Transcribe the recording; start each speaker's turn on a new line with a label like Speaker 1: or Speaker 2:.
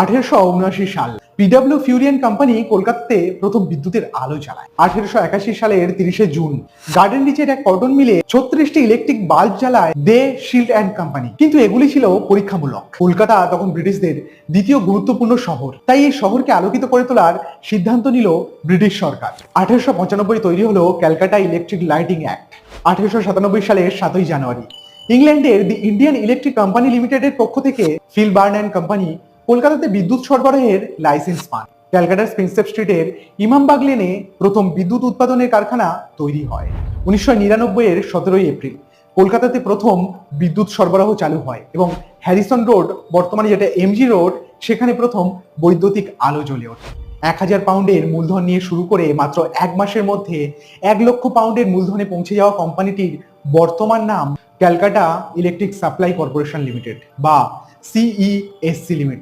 Speaker 1: 1879 সাল PW ফিউরিয়ান company কলকাতাতে প্রথম বিদ্যুতের আলো জ্বালায়। 1881 সালের 30 জুন গার্ডেন রিচের এক কটন মিলে 36টি ইলেকট্রিক বাল্ব জ্বালায় দে শিল্ড অ্যান্ড কোম্পানি। কিন্তু এগুলি ছিল পরীক্ষামূলক। কলকাতা তখন ব্রিটিশদের দ্বিতীয় গুরুত্বপূর্ণ শহর, তাই এই শহরকে আলোকিত করে তোলার সিদ্ধান্ত নিল ব্রিটিশ সরকার। 1895 তৈরি হলো ক্যালকাটা ইলেকট্রিক লাইটিং অ্যাক্ট। 1897 সালের 7 জানুয়ারি ইংল্যান্ডের দি ইন্ডিয়ান ইলেকট্রিক কোম্পানি লিমিটেডের পক্ষ থেকে ফিল বার্ন অ্যান্ড কোম্পানি কলকাতাতে বিদ্যুৎ সরবরাহের লাইসেন্স পান। ক্যালকাটার প্রিন্সেপ স্ট্রিটের ইমামবাগ লেনে প্রথম বিদ্যুৎ উৎপাদনের কারখানা তৈরি হয়। 1999 এর 17 এপ্রিল কলকাতাতে প্রথম বিদ্যুৎ সরবরাহ চালু হয় এবং হ্যারিসন রোড, বর্তমানে যেটা এমজি রোড, সেখানে প্রথম বৈদ্যুতিক আলো জ্বলে ওঠে। 1000 পাউন্ডের মূলধন নিয়ে শুরু করে মাত্র 1 মাসের মধ্যে 1 লক্ষ পাউন্ডের মূলধনে পৌঁছে যাওয়া কোম্পানিটির বর্তমান নাম Calcutta electric supply corporation limited বা সিইএসসি লিমিটেড।